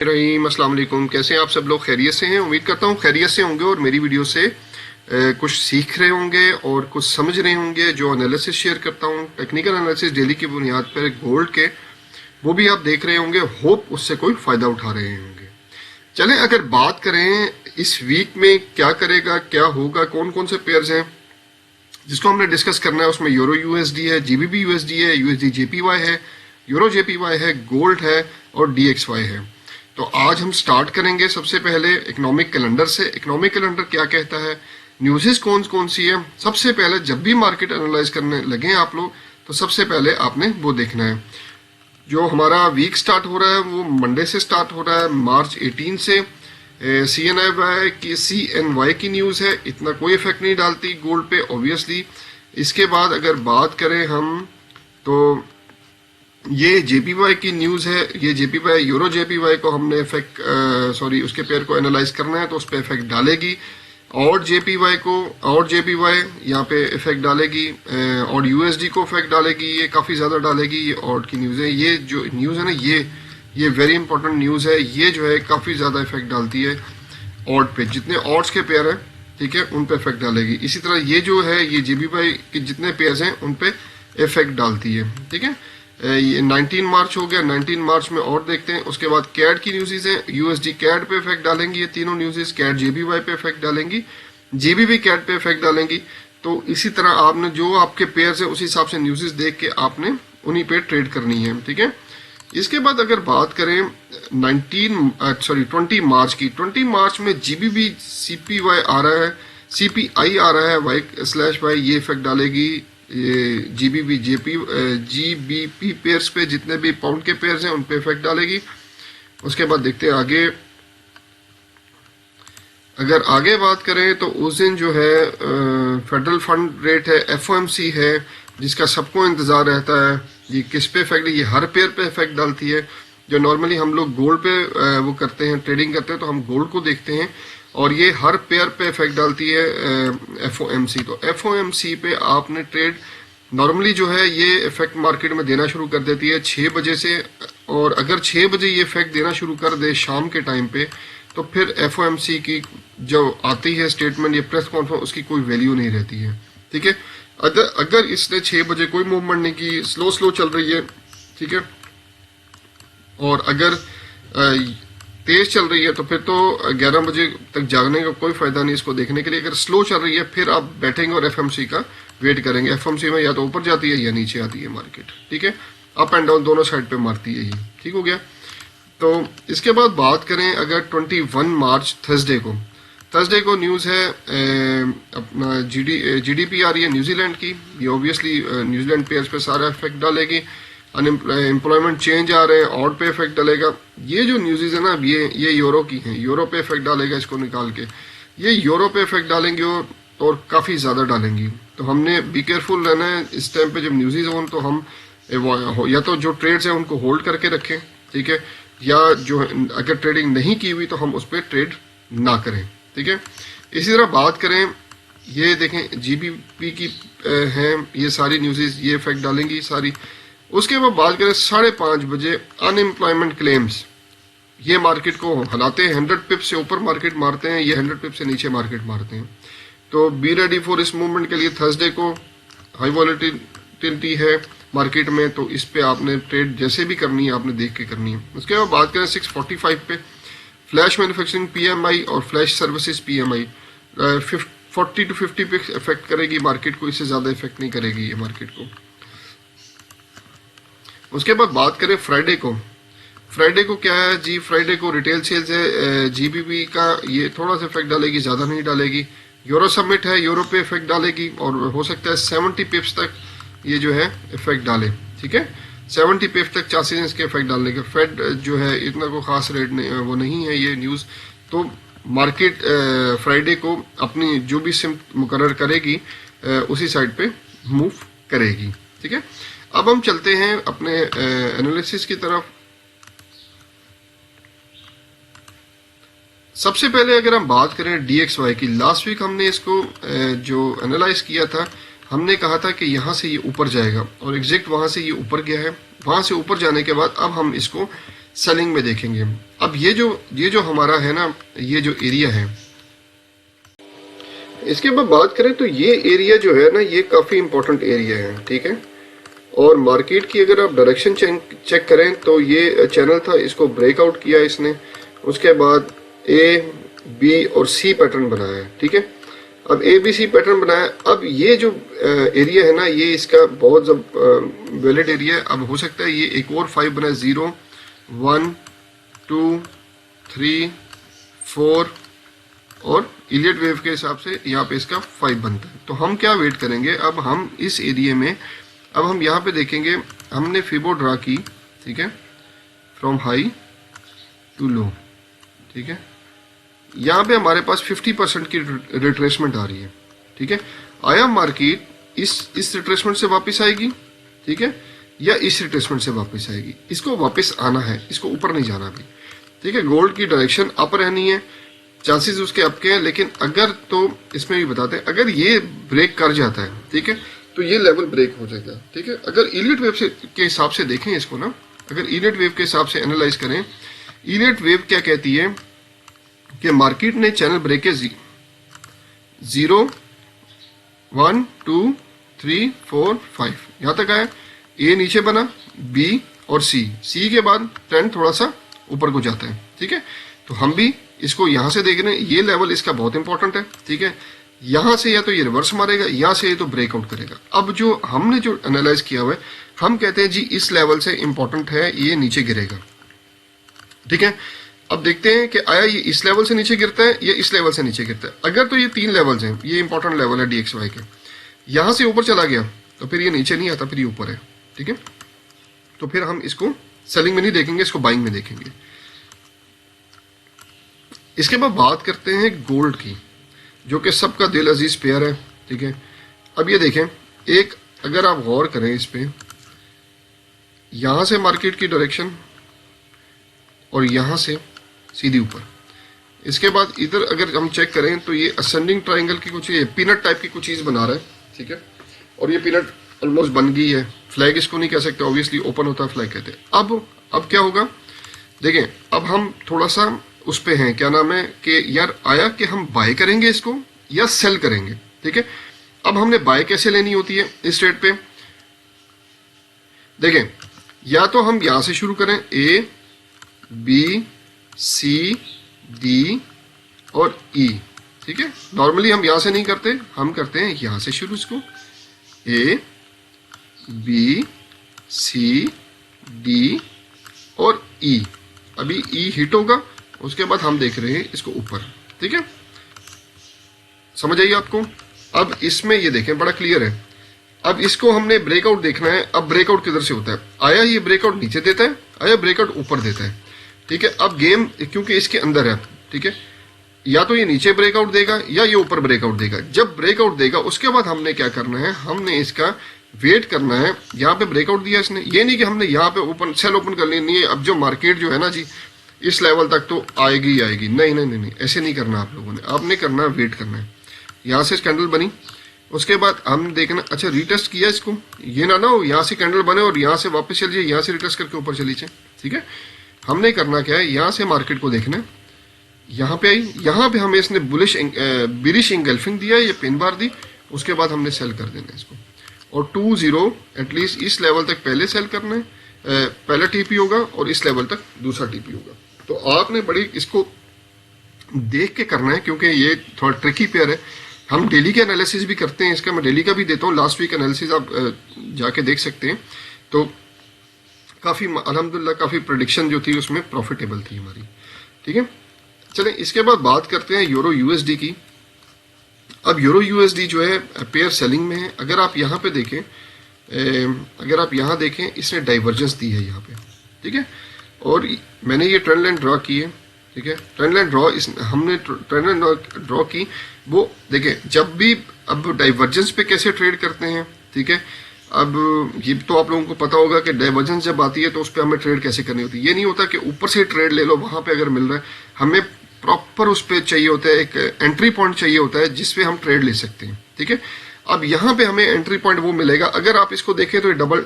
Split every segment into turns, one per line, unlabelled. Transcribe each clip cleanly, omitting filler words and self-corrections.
रहीम अस्सलाम वालेकुम। कैसे हैं आप सब लोग? खैरियत से हैं? उम्मीद करता हूँ खैरियत से होंगे और मेरी वीडियो से कुछ सीख रहे होंगे और कुछ समझ रहे होंगे। जो एनालिसिस शेयर करता हूँ, टेक्निकल एनालिसिस डेली की बुनियाद पर गोल्ड के, वो भी आप देख रहे होंगे। होप उससे कोई फ़ायदा उठा रहे होंगे। चलें, अगर बात करें इस वीक में क्या करेगा, क्या होगा, कौन कौन से पेयर्स हैं जिसको हमने डिस्कस करना है। उसमें यूरो यूएसडी है, जीबीबी यूएसडी है, यूएसडी जेपीवाई है, यूरो जेपीवाई है, गोल्ड है और डीएक्सवाई है। तो आज हम स्टार्ट करेंगे सबसे पहले इकोनॉमिक कैलेंडर से। इकोनॉमिक कैलेंडर क्या कहता है, न्यूज़ेस कौन कौन सी है। सबसे पहले जब भी मार्केट एनालाइज करने लगे आप लोग, तो सबसे पहले आपने वो देखना है। जो हमारा वीक स्टार्ट हो रहा है वो मंडे से स्टार्ट हो रहा है, मार्च 18 से। CNY की न्यूज़ है, इतना कोई इफेक्ट नहीं डालती गोल्ड पे ऑब्वियसली। इसके बाद अगर बात करें हम, तो ये जेपीवाई की न्यूज़ है। ये जेपीवाई, यूरो जेपीवाई को हमने उसके पेयर को एनालाइज करना है, तो उस पर इफेक्ट डालेगी। और जेपीवाई यहाँ पे इफेक्ट डालेगी, और यूएसडी को इफेक्ट डालेगी। ये काफ़ी ज़्यादा डालेगी। ये ऑड की न्यूज़ है। ये जो न्यूज़ है ना, ये वेरी इंपॉर्टेंट न्यूज़ है। ये जो है काफ़ी ज़्यादा इफेक्ट डालती है ऑड पे। जितने ऑड्स के पेयर हैं, ठीक है, उन पे इफेक्ट डालेगी। इसी तरह ये जो है, ये जेपीवाई के जितने पेयर्स हैं उन पे इफेक्ट डालती है, ठीक है। ये 19 मार्च हो गया। 19 मार्च में और देखते हैं। उसके बाद कैड की न्यूज़ है। यूएसडी कैड पे इफेक्ट डालेंगी। ये तीनों न्यूज़ कैड जेबीवाई पे इफेक्ट डालेंगी, जीबीबी कैड पे इफेक्ट डालेंगी। तो इसी तरह आपने जो आपके पेयर्स है उस हिसाब से न्यूज़ देख के आपने उन्हीं पे ट्रेड करनी है, ठीक है। इसके बाद अगर बात करें 20 मार्च की, 20 मार्च में जीबीबी सीपीवाई आ रहा है, सीपीआई आ रहा है, वाई/वाई, ये इफेक्ट डालेगी। ये जीबीपी पेयर्स पे, जितने भी पाउंड के पेयर्स हैं उन पे इफेक्ट डालेगी। उसके बाद देखते हैं आगे। अगर आगे बात करें तो उस दिन जो है फेडरल फंड रेट है, एफओएमसी है, जिसका सबको इंतजार रहता है। ये किस पे इफेक्ट, ये हर पेयर पे इफेक्ट डालती है। जो नॉर्मली हम लोग गोल्ड पे वो करते हैं, ट्रेडिंग करते हैं, तो हम गोल्ड को देखते हैं, और ये हर पेयर पे इफेक्ट डालती है एफओएमसी। तो एफओएमसी पे आपने ट्रेड नॉर्मली जो है ये इफेक्ट मार्केट में देना शुरू कर देती है 6 बजे से। और अगर 6 बजे ये इफेक्ट देना शुरू कर दे शाम के टाइम पे, तो फिर एफओएमसी की जो आती है स्टेटमेंट या प्रेस कॉन्फ्रेंस, उसकी कोई वैल्यू नहीं रहती है, ठीक है। अगर इसने 6 बजे कोई मूवमेंट नहीं की, स्लो चल रही है, ठीक है, और अगर तेज चल रही है, तो फिर तो 11 बजे तक जागने का कोई फायदा नहीं इसको देखने के लिए। अगर स्लो चल रही है, फिर आप बैठेंगे और एफएमसी का वेट करेंगे। एफएमसी में या तो ऊपर जाती है या नीचे आती है मार्केट, ठीक है। अप एंड डाउन दोनों साइड पे मारती है ये, ठीक हो गया। तो इसके बाद बात करें अगर 21 मार्च थर्सडे को न्यूज़ है अपना जीडीपी आ रही है न्यूजीलैंड की। ये ऑब्वियसली न्यूजीलैंड पेयर्स पे सारा इफेक्ट डालेगी। अनएम्प्लॉयमेंट चेंज आ रहे हैं, ऑड पे इफेक्ट डालेगा। ये जो न्यूज़ है ना, ये यूरो की हैं, यूरो पे इफेक्ट डालेगा। इसको निकाल के ये यूरो पे इफेक्ट डालेंगे और काफ़ी ज़्यादा डालेंगी। तो हमने बी केयरफुल रहना है इस टाइम पे जब न्यूज़ हो। तो हम या तो जो ट्रेड्स हैं उनको होल्ड करके रखें, ठीक है, या जो अगर ट्रेडिंग नहीं की हुई तो हम उस पर ट्रेड ना करें, ठीक है। इसी तरह बात करें, ये देखें जीबीपी की हैं ये सारी न्यूज़, ये इफेक्ट डालेंगी सारी। उसके बाद बात करें 5:30 बजे अनएम्प्लॉयमेंट क्लेम्स, ये मार्केट को हिलाते हैं। 100 पिप से ऊपर मार्केट मारते हैं, ये 100 पिप से नीचे मार्केट मारते हैं। तो बी रेडी फॉर इस मूवमेंट के लिए। थर्सडे को हाई वॉलेटिलिटी है मार्केट में, तो इस पे आपने ट्रेड जैसे भी करनी है आपने देख के करनी है। उसके बाद बात करें 6:45 पे फ्लैश मैन्युफैक्चरिंग पीएमआई और फ्लैश सर्विसेज पीएमआई 40 to 50 पे इफेक्ट करेगी मार्केट को, इससे ज़्यादा इफेक्ट नहीं करेगी ये मार्केट को। उसके बाद बात करें फ्राइडे को क्या है जी। फ्राइडे को रिटेल सेल्स है जीबीबी का, ये थोड़ा सा इफेक्ट डालेगी, ज़्यादा नहीं डालेगी। यूरो समिट है, यूरो पे इफेक्ट डालेगी, और हो सकता है 70 पिप्स तक ये जो है इफेक्ट डाले, ठीक है। 70 पिप्स तक चांसेस के इफेक्ट डालने के। फेड जो है इतना कोई खास रेट वो नहीं है ये न्यूज़। तो मार्केट फ्राइडे को अपनी जो भी सिम मुकर्रर करेगी उसी साइड पे मूव करेगी, ठीक है। अब हम चलते हैं अपने एनालिसिस की तरफ। सबसे पहले अगर हम बात करें डीएक्सवाई की, लास्ट वीक हमने इसको जो एनालाइज किया था, हमने कहा था कि यहाँ से ये ऊपर जाएगा, और एग्जैक्ट वहाँ से ये ऊपर गया है। वहाँ से ऊपर जाने के बाद अब हम इसको सेलिंग में देखेंगे। अब ये जो हमारा है ना, ये जो एरिया है, इसके बाद बात करें तो ये एरिया जो है ना, ये काफ़ी इंपॉर्टेंट एरिया है, ठीक है। और मार्केट की अगर आप डायरेक्शन चेक करें तो ये चैनल था, इसको ब्रेकआउट किया इसने, उसके बाद ए बी और सी पैटर्न बनाया है, ठीक है। अब ए बी सी पैटर्न बनाया, अब ये जो एरिया है ना, ये इसका बहुत वैलिड एरिया है। अब हो सकता है ये एक और 5 बनाए, 0 1 2 3 4 और इलियट वेव के हिसाब से यहाँ पे इसका 5 बनता है। तो हम क्या वेट करेंगे, अब हम इस एरिया में, अब हम यहाँ पे देखेंगे, हमने फिबो ड्रा की, ठीक है, फ्रॉम हाई टू लो, ठीक है। यहाँ पे हमारे पास 50% की रिट्रेसमेंट आ रही है, ठीक है। आया मार्केट इस रिट्रेसमेंट से वापस आएगी, ठीक है, या इस रिट्रेसमेंट से वापस आएगी। इसको वापस आना है, इसको ऊपर नहीं जाना अभी, ठीक है। गोल्ड की डायरेक्शन अप रहनी है, चांसेस उसके अप के हैं, लेकिन अगर, तो इसमें भी बताते हैं, अगर ये ब्रेक कर जाता है, ठीक है, तो ये लेवल ब्रेक हो जाएगा, ठीक है। अगर इलियट वेव के हिसाब से देखें इसको ना, अगर इलियट वेव के हिसाब से एनालाइज करें, इलियट वेव क्या कहती है कि मार्केट ने चैनल ब्रेक के 0 1 2 3 4 5 यहां तक आया, ए नीचे बना, बी और सी के बाद ट्रेंड थोड़ा सा ऊपर को जाता है, ठीक है। तो हम भी इसको यहां से देख रहे हैं, ये लेवल इसका बहुत इंपॉर्टेंट है, ठीक है। यहां से या तो ये रिवर्स मारेगा, यहां से ये तो ब्रेकआउट करेगा। अब जो हमने जो एनालाइज किया हुआ है, हम कहते हैं जी इस लेवल से इंपॉर्टेंट है, ये नीचे गिरेगा, ठीक है। अब देखते हैं कि आया ये इस लेवल से नीचे गिरता है या इस लेवल से नीचे गिरता है। अगर तो ये 3 लेवल्स हैं, ये इंपॉर्टेंट लेवल है DXY के, यहां से ऊपर चला गया तो फिर ये नीचे नहीं आता, फिर ये ऊपर है, ठीक है। तो फिर हम इसको सेलिंग में नहीं देखेंगे, इसको बाइंग में देखेंगे। इसके बाद बात करते हैं गोल्ड की, जो कि सबका दिल अजीज पेयर है, ठीक है। अब ये देखें, एक अगर आप गौर करें इस पे, यहां से मार्केट की डायरेक्शन और यहां से सीधी ऊपर, इसके बाद इधर अगर हम चेक करें तो ये असेंडिंग ट्राइंगल की कुछ, ये पीनट टाइप की कुछ चीज बना रहा है, ठीक है। और ये पीनट ऑलमोस्ट बन गई है, फ्लैग इसको नहीं कह सकते, ऑब्वियसली ओपन होता है फ्लैग कहते हैं। अब क्या होगा, देखें, अब हम थोड़ा सा उस पे हैं, क्या नाम है, कि यार आया कि हम बाय करेंगे इसको या सेल करेंगे, ठीक है। अब हमने बाय कैसे लेनी होती है इस रेट पे, देखें, या तो हम यहां से शुरू करें, ए बी सी डी और ई, ठीक है। नॉर्मली हम यहां से नहीं करते, हम करते हैं यहां से शुरू, इसको ए बी सी डी और ई। अभी ई हिट होगा, उसके बाद हम देख रहे हैं इसको ऊपर, ठीक है। समझ आइए आपको। अब इसमें ये देखें, बड़ा क्लियर है। अब इसको हमने ब्रेकआउट देखना है। अब ब्रेकआउट किधर से होता है, आया ये ब्रेकआउट नीचे देता है, आया ब्रेकआउट ऊपर देता है, ठीक है। अब गेम क्योंकि इसके अंदर है, ठीक है, या तो ये नीचे ब्रेकआउट देगा या ये ऊपर ब्रेकआउट देगा। जब ब्रेकआउट देगा उसके बाद हमने क्या करना है, हमने इसका वेट करना है। यहाँ पे ब्रेकआउट दिया इसने, ये नहीं कि हमने यहाँ पे ओपन सेल ओपन कर लेनी है। अब जो मार्केट जो है ना जी, इस लेवल तक तो आएगी ही आएगी, नहीं नहीं नहीं नहीं, ऐसे नहीं करना आप लोगों ने। आपने करना है, वेट करना है। यहाँ से कैंडल बनी, उसके बाद हम देखना, अच्छा रीटेस्ट किया इसको, ये ना हो यहाँ से कैंडल बने और यहाँ से वापस चलिए, यहाँ से रीटेस्ट करके ऊपर चली जाए, ठीक है। हमने करना क्या है, यहाँ से मार्केट को देखना है, यहाँ पे आई, यहाँ पे हमें इसने बिरिश इंगल्फिंग दिया, ये पिन बार दी, उसके बाद हमने सेल कर देना है इसको। और 2-0 एटलीस्ट इस लेवल तक पहले सेल करना है, पहला टीपी होगा और इस लेवल तक दूसरा टीपी होगा। तो आपने बड़ी इसको देख के करना है, क्योंकि ये थोड़ा ट्रिकी पेयर है। हम डेली के एनालिसिस भी करते हैं इसका, मैं डेली का भी देता हूँ, लास्ट वीक एनालिसिस आप जाके देख सकते हैं। तो काफ़ी अल्हम्दुलिल्लाह काफ़ी प्रेडिक्शन जो थी उसमें प्रॉफिटेबल थी हमारी, ठीक है। चलें इसके बाद बात करते हैं यूरो यूएसडी की। अब यूरो यूएसडी जो है पेयर सेलिंग में है। अगर आप यहाँ पे देखें, अगर आप यहाँ देखें, इसने डाइवर्जेंस दी है यहाँ पे, ठीक है। और मैंने ये ट्रेंड लाइन ड्रॉ की है, ठीक है। ट्रेंड लाइन ड्रॉ हमने ट्रेंड लाइन ड्रॉ की, वो देखें जब भी, अब डाइवर्जेंस पे कैसे ट्रेड करते हैं, ठीक है। अब ये तो आप लोगों को पता होगा कि डाइवर्जेंस जब आती है तो उस पर हमें ट्रेड कैसे करनी होती है। ये नहीं होता कि ऊपर से ट्रेड ले लो, वहां पे अगर मिल रहा है, हमें प्रॉपर उस पर चाहिए होता है, एक एंट्री पॉइंट चाहिए होता है जिसपे हम ट्रेड ले सकते हैं, ठीक है। अब यहाँ पे हमें एंट्री पॉइंट वो मिलेगा, अगर आप इसको देखें तो ये डबल,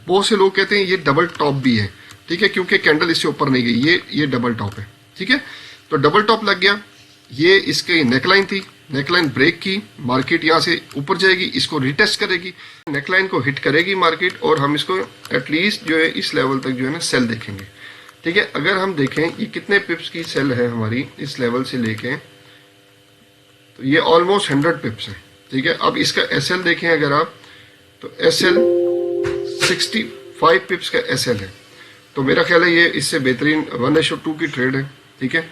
बहुत से लोग कहते हैं ये डबल टॉप भी है, ठीक है, क्योंकि कैंडल इससे ऊपर नहीं गई, ये डबल टॉप है। ठीक है, तो डबल टॉप लग गया, ये इसकी नेकलाइन थी, नेकलाइन ब्रेक की, मार्केट यहाँ से ऊपर जाएगी, इसको रिटेस्ट करेगी, नेकलाइन को हिट करेगी मार्केट, और हम इसको एटलीस्ट जो है इस लेवल तक जो है ना सेल देखेंगे। ठीक है, अगर हम देखें ये कितने पिप्स की सेल है हमारी इस लेवल से लेके, तो ये ऑलमोस्ट 100 पिप्स है। ठीक है, अब इसका एसएल देखें अगर आप, तो एसएल 65 पिप्स का एसएल है। तो मेरा ख्याल है ये इससे बेहतरीन 1:2 की ट्रेड है। ठीक है,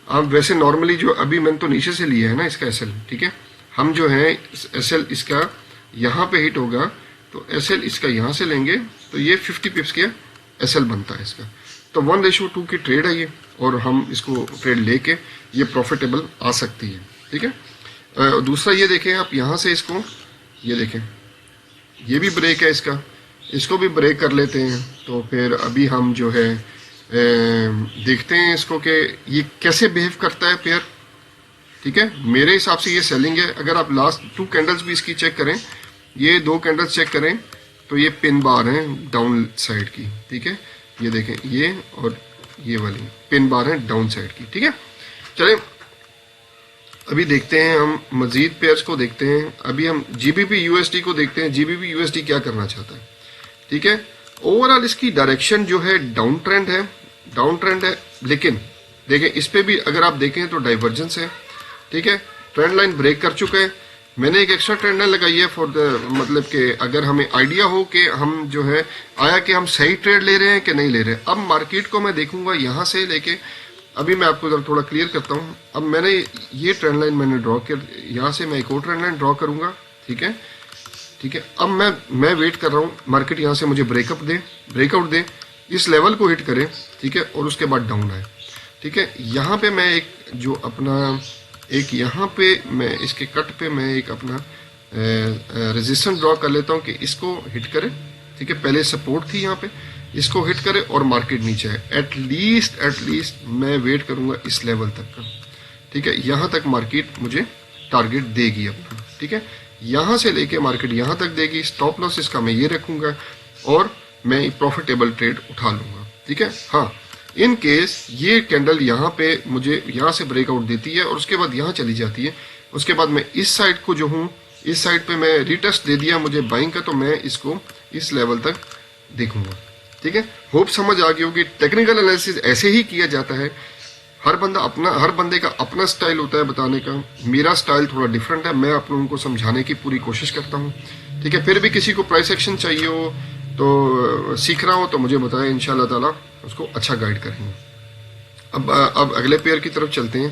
अब वैसे नॉर्मली जो अभी मैंने तो नीचे से लिया है ना इसका एसएल, ठीक है, हम जो है एसएल इसका यहाँ पे हिट होगा तो एसएल इसका यहाँ से लेंगे तो ये 50 पिप्स के एसएल बनता है इसका। तो 1:2 की ट्रेड है ये, और हम इसको ट्रेड लेके ये प्रॉफिटेबल आ सकती है। ठीक है, दूसरा ये देखें आप यहाँ से इसको, ये देखें ये भी ब्रेक है इसका, इसको भी ब्रेक कर लेते हैं। तो फिर अभी हम जो है देखते हैं इसको कि ये कैसे बिहेव करता है पेयर। ठीक है, मेरे हिसाब से ये सेलिंग है। अगर आप लास्ट 2 कैंडल्स भी इसकी चेक करें, ये 2 कैंडल्स चेक करें तो ये पिन बार हैं डाउन साइड की। ठीक है, ये देखें ये और ये वाली पिन बार है डाउन साइड की। ठीक है, चलें अभी देखते हैं हम मजीद पेयर्स को देखते हैं। अभी हम जीबीपी यूएसडी को देखते हैं, जीबीपी यूएसडी क्या करना चाहता है। ठीक है, ओवरऑल इसकी डायरेक्शन जो है डाउन ट्रेंड है, लेकिन देखें इस पे भी अगर आप देखें तो डाइवर्जेंस है। ठीक है, ट्रेंड लाइन ब्रेक कर चुका है। मैंने एक एक्स्ट्रा ट्रेंड लाइन लगाई है फॉर द मतलब कि अगर हमें आइडिया हो कि हम जो है आया कि हम सही ट्रेड ले रहे हैं कि नहीं ले रहे हैं। अब मार्केट को मैं देखूंगा यहाँ से लेके, अभी मैं आपको जरा थोड़ा क्लियर करता हूँ। अब मैंने ये ट्रेंड लाइन मैंने ड्रॉ कर, यहाँ से मैं एक और ट्रेंड लाइन ड्रॉ करूंगा। ठीक है, अब मैं वेट कर रहा हूँ मार्केट यहाँ से मुझे ब्रेकआउट दे, इस लेवल को हिट करे। ठीक है, और उसके बाद डाउन आए। ठीक है, यहाँ पे मैं एक जो अपना एक यहाँ पे मैं इसके कट पे मैं एक अपना रेजिस्टेंस ड्रॉ कर लेता हूँ कि इसको हिट करे। ठीक है, पहले सपोर्ट थी यहाँ पे, इसको हिट करे और मार्केट नीचे है। एटलीस्ट मैं वेट करूंगा इस लेवल तक का। ठीक है, यहाँ तक मार्केट मुझे टारगेट देगी अपना। ठीक है, यहाँ से लेके मार्केट यहाँ तक देगी। स्टॉप लॉस इसका मैं ये रखूंगा और मैं प्रॉफिटेबल ट्रेड उठा लूंगा। ठीक है, हाँ इन केस ये कैंडल यहाँ पे मुझे यहाँ से ब्रेकआउट देती है और उसके बाद यहाँ चली जाती है, उसके बाद मैं इस साइड को जो हूँ इस साइड पे मैं रिटेस्ट दे दिया मुझे बाइंग का, तो मैं इसको इस लेवल तक देखूंगा। ठीक है, होप समझ आ गई होगी। टेक्निकल एनालिसिस ऐसे ही किया जाता है। हर बंदे का अपना स्टाइल होता है बताने का। मेरा स्टाइल थोड़ा डिफरेंट है, मैं आप लोगों को समझाने की पूरी कोशिश करता हूँ। ठीक है, फिर भी किसी को प्राइस एक्शन चाहिए हो तो सीख रहा हो तो मुझे बताएं, इंशाल्लाह ताला उसको अच्छा गाइड करेंगे। अब अगले पेयर की तरफ चलते हैं,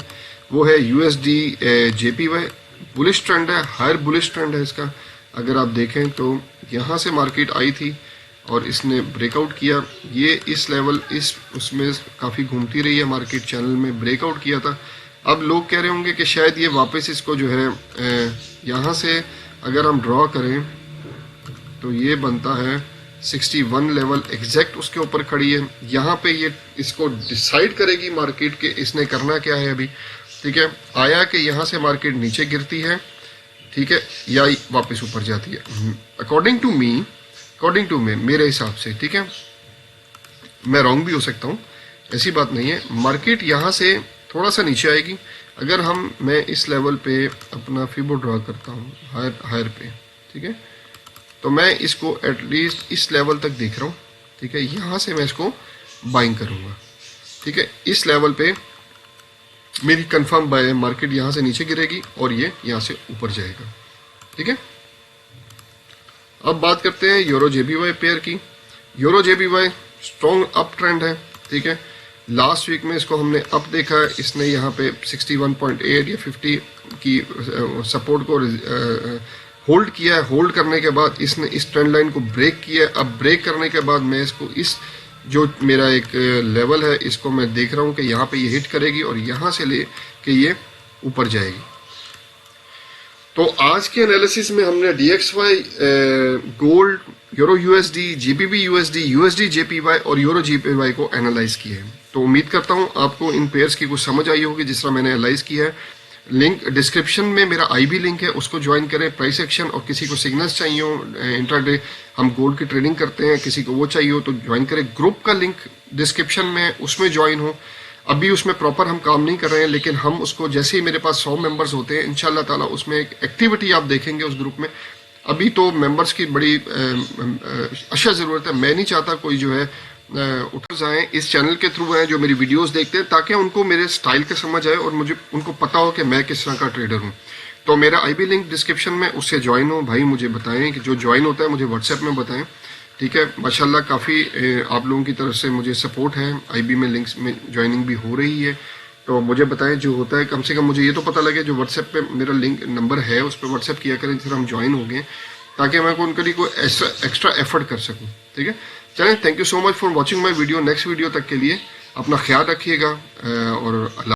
वो है यूएसडी जेपीवाई। बुलिश ट्रेंड है, हायर बुलिश ट्रेंड है इसका। अगर आप देखें तो यहाँ से मार्केट आई थी और इसने ब्रेकआउट किया, ये इस लेवल उसमें काफ़ी घूमती रही है मार्केट, चैनल में ब्रेकआउट किया था। अब लोग कह रहे होंगे कि शायद ये वापस इसको जो है यहाँ से अगर हम ड्रॉ करें तो ये बनता है 61 लेवल एग्जैक्ट उसके ऊपर खड़ी है। यहाँ पे ये इसको डिसाइड करेगी मार्केट के इसने करना क्या है अभी। ठीक है, आया कि यहाँ से मार्केट नीचे गिरती है, ठीक है, या वापस ऊपर जाती है। अकॉर्डिंग टू मी मेरे हिसाब से, ठीक है, मैं रॉन्ग भी हो सकता हूँ, ऐसी बात नहीं है। मार्केट यहाँ से थोड़ा सा नीचे आएगी। अगर मैं इस लेवल पे अपना फिबो ड्रॉ करता हूँ हायर पे, ठीक है, तो मैं इसको एटलीस्ट इस लेवल तक देख रहा हूँ। ठीक है, यहाँ से मैं इसको बाइंग करूँगा। ठीक है, इस लेवल पे मेरी कंफर्म बाय है, मार्केट यहाँ से नीचे गिरेगी और ये यहाँ से ऊपर जाएगा। ठीक है, अब बात करते हैं यूरो जेबीवाई पेयर की। यूरो जेबीवाई स्ट्रॉन्ग अप ट्रेंड है। ठीक है, लास्ट वीक में इसको हमने अप देखा है, इसने यहाँ पे 61.8 या 50 की सपोर्ट को होल्ड किया है। होल्ड करने के बाद इसने इस ट्रेंड लाइन को ब्रेक किया है। अब ब्रेक करने के बाद मैं इसको इस जो मेरा एक लेवल है इसको मैं देख रहा हूँ कि यहाँ पे ये हिट करेगी और यहाँ से ले के ये ऊपर जाएगी। तो आज के एनालिसिस में हमने DXY, gold, euro USD, GBP USD, USD JPY और यूरो जीपीवाई को एनालाइज किया है। तो उम्मीद करता हूँ आपको इन पेयर्स की कुछ समझ आई होगी जिस तरह मैंने एनालाइज किया है। लिंक डिस्क्रिप्शन में मेरा आईबी लिंक है, उसको ज्वाइन करें, प्राइस एक्शन। और किसी को सिग्नल्स चाहिए हो इंट्राडे, हम गोल्ड की ट्रेडिंग करते हैं, किसी को वो चाहिए हो तो ज्वाइन करें। ग्रुप का लिंक डिस्क्रिप्शन में, उसमें ज्वाइन हो। अभी उसमें प्रॉपर हम काम नहीं कर रहे हैं, लेकिन हम उसको जैसे ही मेरे पास 100 मेंबर्स होते हैं इंशाल्लाह ताला उसमें एक एक्टिविटी आप देखेंगे उस ग्रुप में। अभी तो मेंबर्स की बड़ी अशा ज़रूरत है। मैं नहीं चाहता कोई जो है उठ जाएं, इस चैनल के थ्रू हैं जो मेरी वीडियोस देखते हैं, ताकि उनको मेरे स्टाइल का समझ आए और मुझे उनको पता हो कि मैं किस तरह का ट्रेडर हूं। तो मेरा आईबी लिंक डिस्क्रिप्शन में, उससे ज्वाइन हो भाई। मुझे बताएं कि जो ज्वाइन होता है मुझे व्हाट्सएप में बताएं, ठीक है। माशाल्लाह काफ़ी आप लोगों की तरफ से मुझे सपोर्ट है, आईबी में लिंक्स में ज्वाइनिंग भी हो रही है। तो मुझे बताएं जो होता है, कम से कम मुझे ये तो पता लगे। जो व्हाट्सएप पे मेरा लिंक नंबर है उस पर व्हाट्सएप किया करें जिससे हम ज्वाइन हो गए, ताकि मैं उनके लिए कोई एक्स्ट्रा एफर्ट कर सकूं, ठीक है। चलें, thank you so much for watching my video. Next video तक के लिए अपना ख्याल रखिएगा और